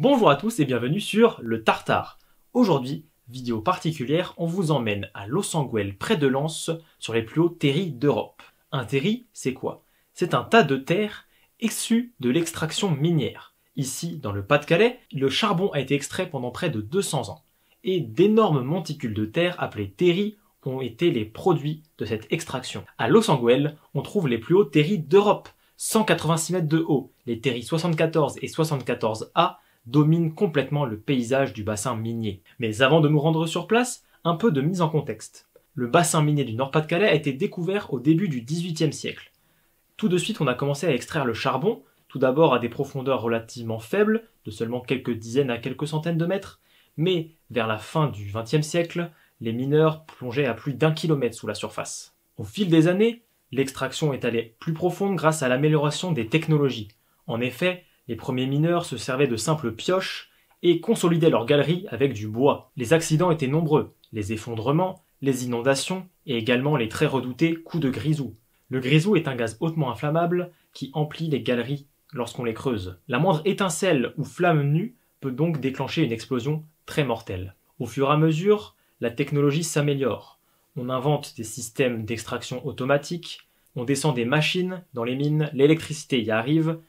Bonjour à tous et bienvenue sur le Tartare. Aujourd'hui, vidéo particulière, on vous emmène à Losanguel près de Lens sur les plus hauts terris d'Europe. Un terri, c'est quoi? C'est un tas de terre issu de l'extraction minière. Ici, dans le Pas-de-Calais, le charbon a été extrait pendant près de 200 ans. Et d'énormes monticules de terre appelés terris ont été les produits de cette extraction. À Losanguel, on trouve les plus hauts terris d'Europe, 186 mètres de haut. Les terris 74 et 74A dominent complètement le paysage du bassin minier. Mais avant de nous rendre sur place, un peu de mise en contexte. Le bassin minier du Nord-Pas-de-Calais a été découvert au début du XVIIIe siècle. Tout de suite, on a commencé à extraire le charbon, tout d'abord à des profondeurs relativement faibles, de seulement quelques dizaines à quelques centaines de mètres, mais vers la fin du XXe siècle, les mineurs plongeaient à plus d'1 kilomètre sous la surface. Au fil des années, l'extraction est allée plus profonde grâce à l'amélioration des technologies. En effet, les premiers mineurs se servaient de simples pioches et consolidaient leurs galeries avec du bois. Les accidents étaient nombreux, les effondrements, les inondations et également les très redoutés coups de grisou. Le grisou est un gaz hautement inflammable qui emplit les galeries lorsqu'on les creuse. La moindre étincelle ou flamme nue peut donc déclencher une explosion très mortelle. Au fur et à mesure, la technologie s'améliore. On invente des systèmes d'extraction automatique, on descend des machines dans les mines, l'électricité y arrive,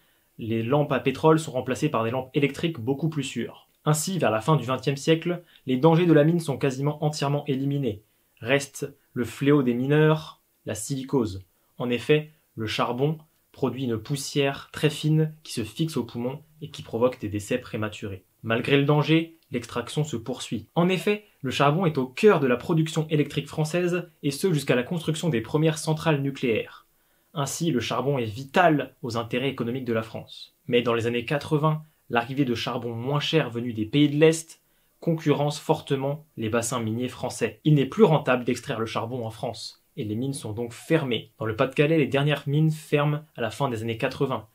les lampes à pétrole sont remplacées par des lampes électriques beaucoup plus sûres. Ainsi, vers la fin du XXe siècle, les dangers de la mine sont quasiment entièrement éliminés. Reste le fléau des mineurs, la silicose. En effet, le charbon produit une poussière très fine qui se fixe aux poumons et qui provoque des décès prématurés. Malgré le danger, l'extraction se poursuit. En effet, le charbon est au cœur de la production électrique française, et ce jusqu'à la construction des premières centrales nucléaires. Ainsi, le charbon est vital aux intérêts économiques de la France. Mais dans les années 80, l'arrivée de charbon moins cher venu des pays de l'Est concurrence fortement les bassins miniers français. Il n'est plus rentable d'extraire le charbon en France, et les mines sont donc fermées. Dans le Pas-de-Calais, les dernières mines ferment à la fin des années 80.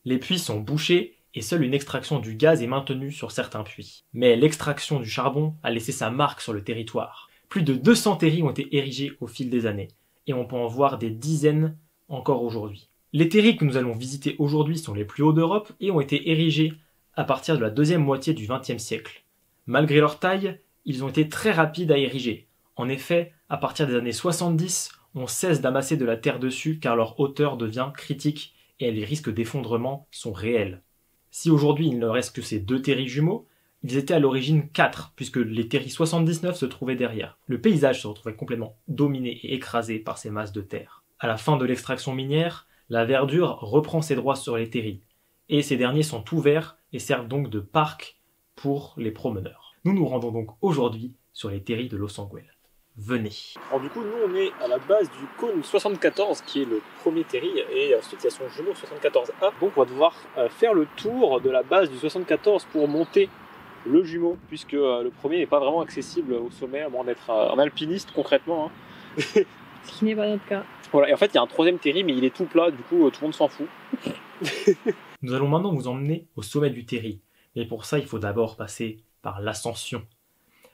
Les puits sont bouchés, et seule une extraction du gaz est maintenue sur certains puits. Mais l'extraction du charbon a laissé sa marque sur le territoire. Plus de 200 terris ont été érigés au fil des années, et on peut en voir des dizaines encore aujourd'hui. Les terris que nous allons visiter aujourd'hui sont les plus hauts d'Europe et ont été érigés à partir de la deuxième moitié du XXe siècle. Malgré leur taille, ils ont été très rapides à ériger. En effet, à partir des années 70, on cesse d'amasser de la terre dessus car leur hauteur devient critique et les risques d'effondrement sont réels. Si aujourd'hui il ne reste que ces 2 terris jumeaux, ils étaient à l'origine 4, puisque les terris 79 se trouvaient derrière. Le paysage se retrouvait complètement dominé et écrasé par ces masses de terre. À la fin de l'extraction minière, la verdure reprend ses droits sur les terris, et ces derniers sont ouverts et servent donc de parc pour les promeneurs. Nous nous rendons donc aujourd'hui sur les terris de Losanguel. Venez. Alors du coup, nous on est à la base du cône 74 qui est le premier terri et ensuite il y a son jumeau 74A. Donc on va devoir faire le tour de la base du 74 pour monter le jumeau puisque le premier n'est pas vraiment accessible au sommet à moins d'être un alpiniste concrètement. Ce qui n'est pas notre cas. Voilà, et en fait il y a un troisième terri mais il est tout plat, du coup tout le monde s'en fout. Nous allons maintenant vous emmener au sommet du terri. Mais pour ça, il faut d'abord passer par l'ascension.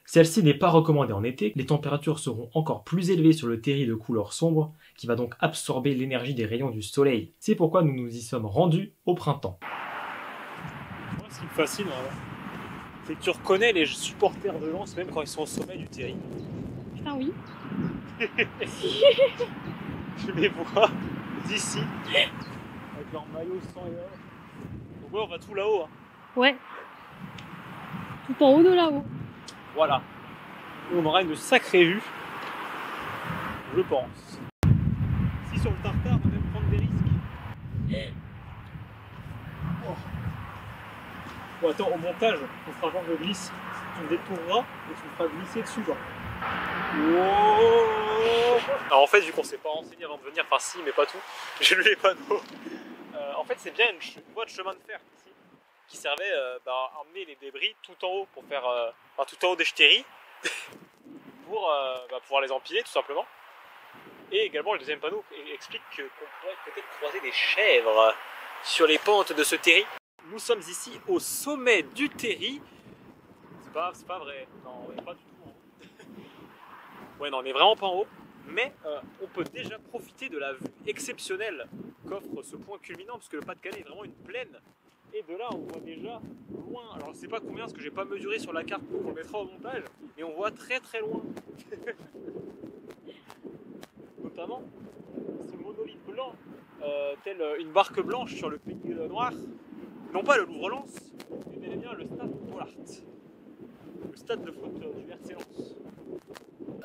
Celle-ci n'est pas recommandée en été, les températures seront encore plus élevées sur le terri de couleur sombre, qui va donc absorber l'énergie des rayons du soleil. C'est pourquoi nous nous y sommes rendus au printemps. Moi ce qui me fascine, c'est que tu reconnais les supporters de Lens même quand ils sont au sommet du terri. Putain oui. Je les vois d'ici, avec leur maillot sang et or. Donc ouais, on va tout là-haut. Ouais. Tout en haut de là-haut. Voilà. On aura une sacrée vue, je pense. Si sur le tartare, on va même prendre des risques. Oh. Bon, attends, au montage, on fera genre de glisse. Tu me détourneras et tu me feras glisser dessus, genre. Wow. Alors en fait, vu qu'on s'est pas renseigné avant de venir, enfin si, mais pas tout, j'ai lu les panneaux. En fait, c'est bien une voie de chemin de fer ici, qui servait à emmener les débris tout en haut pour faire, tout en haut des terris pour pouvoir les empiler tout simplement. Et également le deuxième panneau explique qu'on pourrait peut-être croiser des chèvres sur les pentes de ce terri. Nous sommes ici au sommet du terri. C'est pas vrai, non, on n'est pas du tout en haut. Ouais, non, on n'est vraiment pas en haut, mais on peut déjà profiter de la vue exceptionnelle qu'offre ce point culminant, parce que le Pas-de-Calais est vraiment une plaine. Et de là, on voit déjà loin. Alors je sais pas combien, parce que j'ai pas mesuré sur la carte pour qu'on le mettra au montage, mais on voit très très loin. Notamment ce monolithe blanc, tel une barque blanche sur le pays noir. Non pas le Louvre-Lens, mais bel et bien le stade Bollaert. Le stade de foot du RC Lens.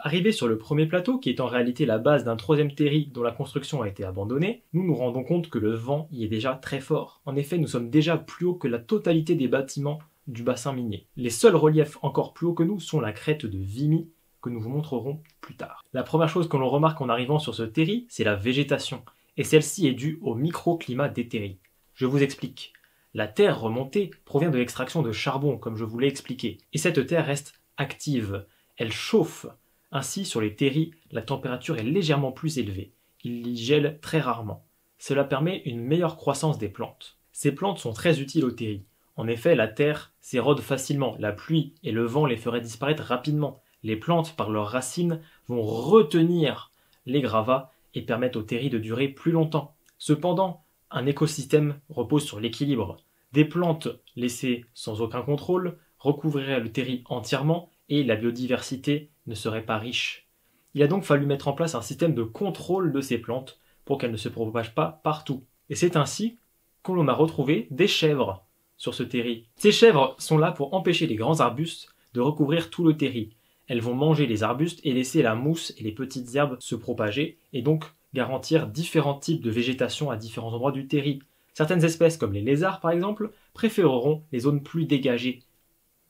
Arrivé sur le premier plateau, qui est en réalité la base d'un troisième terri dont la construction a été abandonnée, nous nous rendons compte que le vent y est déjà très fort. En effet, nous sommes déjà plus haut que la totalité des bâtiments du bassin minier. Les seuls reliefs encore plus hauts que nous sont la crête de Vimy, que nous vous montrerons plus tard. La première chose que l'on remarque en arrivant sur ce terri, c'est la végétation, et celle-ci est due au microclimat des terris. Je vous explique. La terre remontée provient de l'extraction de charbon, comme je vous l'ai expliqué, et cette terre reste active, elle chauffe. Ainsi, sur les terris, la température est légèrement plus élevée. Il y gèle très rarement. Cela permet une meilleure croissance des plantes. Ces plantes sont très utiles aux terris. En effet, la terre s'érode facilement, la pluie et le vent les feraient disparaître rapidement. Les plantes, par leurs racines, vont retenir les gravats et permettent aux terris de durer plus longtemps. Cependant, un écosystème repose sur l'équilibre. Des plantes laissées sans aucun contrôle recouvriraient le terri entièrement et la biodiversité ne serait pas riche. Il a donc fallu mettre en place un système de contrôle de ces plantes pour qu'elles ne se propagent pas partout. Et c'est ainsi que l'on a retrouvé des chèvres sur ce terri. Ces chèvres sont là pour empêcher les grands arbustes de recouvrir tout le terri. Elles vont manger les arbustes et laisser la mousse et les petites herbes se propager et donc garantir différents types de végétation à différents endroits du terri. Certaines espèces, comme les lézards par exemple, préféreront les zones plus dégagées.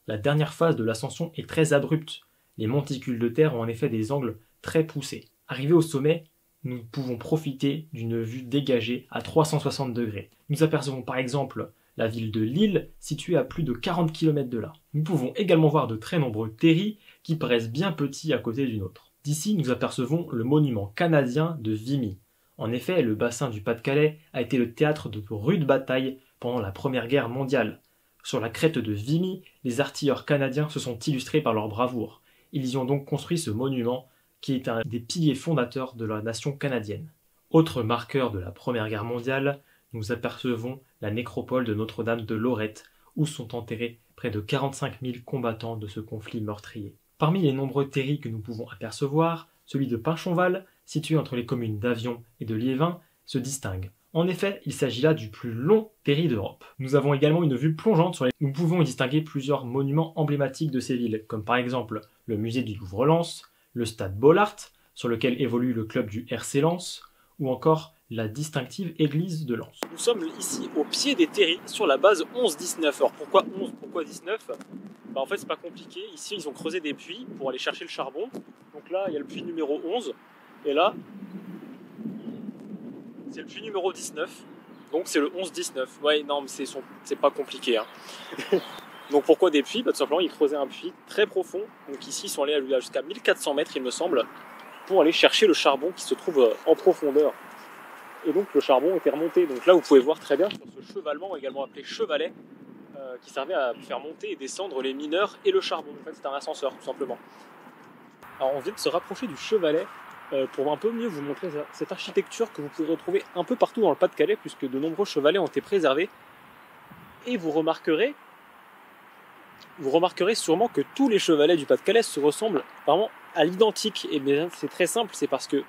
La dernière phase de l'ascension est très abrupte. Les monticules de terre ont en effet des angles très poussés. Arrivés au sommet, nous pouvons profiter d'une vue dégagée à 360 degrés. Nous apercevons par exemple la ville de Lille, située à plus de 40 km de là. Nous pouvons également voir de très nombreux terris qui paraissent bien petits à côté d'une autre. D'ici, nous apercevons le monument canadien de Vimy. En effet, le bassin du Pas-de-Calais a été le théâtre de rudes batailles pendant la Première Guerre mondiale. Sur la crête de Vimy, les artilleurs canadiens se sont illustrés par leur bravoure. Ils y ont donc construit ce monument qui est un des piliers fondateurs de la nation canadienne. Autre marqueur de la Première Guerre mondiale, nous apercevons la nécropole de Notre-Dame de Lorette, où sont enterrés près de 45 000 combattants de ce conflit meurtrier. Parmi les nombreux terris que nous pouvons apercevoir, celui de Pinchonval, situé entre les communes d'Avion et de Liévin, se distingue. En effet, il s'agit là du plus long terri d'Europe. Nous avons également une vue plongeante sur les... Nous pouvons y distinguer plusieurs monuments emblématiques de ces villes, comme par exemple le musée du Louvre-Lens, le stade Bollaert, sur lequel évolue le club du RC Lens, ou encore la distinctive église de Lens. Nous sommes ici au pied des terris, sur la base 11-19. Alors pourquoi 11, pourquoi 19 ? En fait, c'est pas compliqué. Ici, ils ont creusé des puits pour aller chercher le charbon. Donc là, il y a le puits numéro 11. Et là, c'est le puits numéro 19. Donc c'est le 11-19. Ouais, non, mais c'est pas compliqué. Hein. Donc pourquoi des puits ? Tout simplement, ils creusaient un puits très profond. Donc ici, ils sont allés jusqu'à 1400 mètres, il me semble, pour aller chercher le charbon qui se trouve en profondeur. Et donc le charbon était remonté. Donc là, vous pouvez voir très bien sur ce chevalement, également appelé chevalet, qui servait à faire monter et descendre les mineurs et le charbon. En fait, c'est un ascenseur, tout simplement. Alors on vient de se rapprocher du chevalet pour un peu mieux vous montrer cette architecture que vous pouvez retrouver un peu partout dans le Pas-de-Calais, puisque de nombreux chevalets ont été préservés. Et vous remarquerez sûrement que tous les chevalets du Pas-de-Calais se ressemblent vraiment à l'identique. Et bien c'est très simple, c'est parce que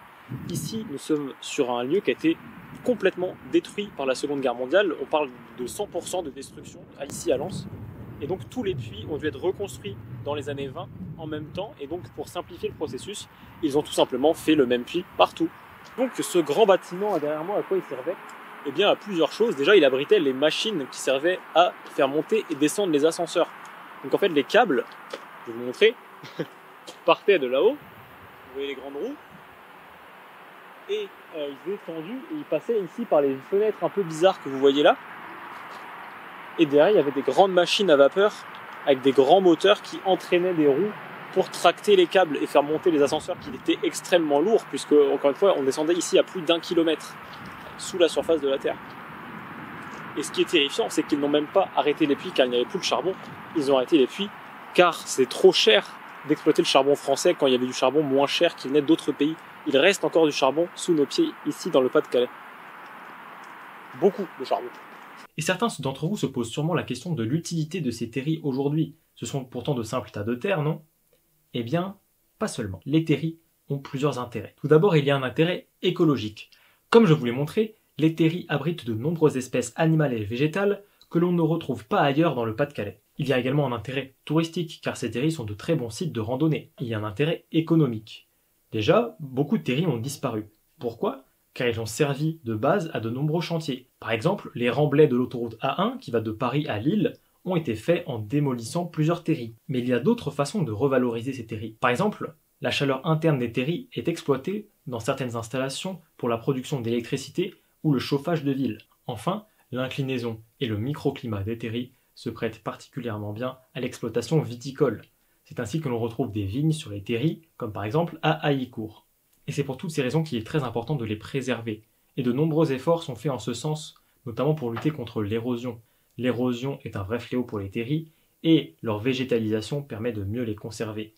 ici nous sommes sur un lieu qui a été complètement détruit par la Seconde Guerre mondiale. On parle de 100% de destruction ici à Lens. Et donc tous les puits ont dû être reconstruits dans les années 20 en même temps. Et donc pour simplifier le processus, ils ont tout simplement fait le même puits partout. Donc ce grand bâtiment derrière moi, à quoi il servait ? Eh bien à plusieurs choses. Déjà, il abritait les machines qui servaient à faire monter et descendre les ascenseurs. Donc en fait les câbles, je vais vous montrer, partaient de là-haut. Vous voyez les grandes roues. Et ils étaient tendus et ils passaient ici par les fenêtres un peu bizarres que vous voyez là. Et derrière, il y avait des grandes machines à vapeur avec des grands moteurs qui entraînaient des roues pour tracter les câbles et faire monter les ascenseurs qui étaient extrêmement lourds, puisque, encore une fois, on descendait ici à plus d'1 kilomètre sous la surface de la Terre. Et ce qui est terrifiant, c'est qu'ils n'ont même pas arrêté les puits car il n'y avait plus de charbon. Ils ont arrêté les puits car c'est trop cher d'exploiter le charbon français quand il y avait du charbon moins cher qui venait d'autres pays. Il reste encore du charbon sous nos pieds ici dans le Pas-de-Calais. Beaucoup de charbon. Et certains d'entre vous se posent sûrement la question de l'utilité de ces terris aujourd'hui. Ce sont pourtant de simples tas de terre, non? Eh bien, pas seulement. Les terris ont plusieurs intérêts. Tout d'abord, il y a un intérêt écologique. Comme je vous l'ai montré, les terris abritent de nombreuses espèces animales et végétales que l'on ne retrouve pas ailleurs dans le Pas-de-Calais. Il y a également un intérêt touristique, car ces terris sont de très bons sites de randonnée. Il y a un intérêt économique. Déjà, beaucoup de terris ont disparu. Pourquoi? Car ils ont servi de base à de nombreux chantiers. Par exemple, les remblais de l'autoroute A1, qui va de Paris à Lille, ont été faits en démolissant plusieurs terris. Mais il y a d'autres façons de revaloriser ces terris. Par exemple, la chaleur interne des terris est exploitée dans certaines installations pour la production d'électricité ou le chauffage de ville. Enfin, l'inclinaison et le microclimat des terris se prêtent particulièrement bien à l'exploitation viticole. C'est ainsi que l'on retrouve des vignes sur les terris, comme par exemple à Haillicourt. Et c'est pour toutes ces raisons qu'il est très important de les préserver. Et de nombreux efforts sont faits en ce sens, notamment pour lutter contre l'érosion. L'érosion est un vrai fléau pour les terris, et leur végétalisation permet de mieux les conserver.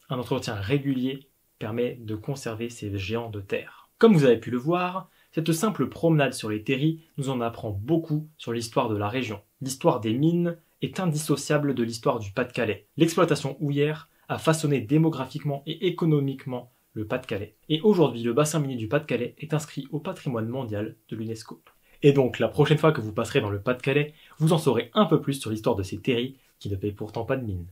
Un entretien régulier permet de conserver ces géants de terre. Comme vous avez pu le voir, cette simple promenade sur les terris nous en apprend beaucoup sur l'histoire de la région. L'histoire des mines est indissociable de l'histoire du Pas-de-Calais. L'exploitation houillère a façonné démographiquement et économiquement le Pas-de-Calais. Et aujourd'hui, le bassin minier du Pas-de-Calais est inscrit au patrimoine mondial de l'UNESCO. Et donc, la prochaine fois que vous passerez dans le Pas-de-Calais, vous en saurez un peu plus sur l'histoire de ces terris qui ne payent pourtant pas de mine.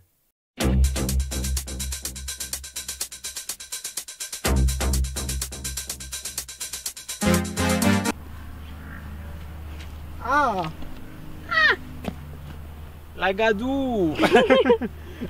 Ah, la gadoue.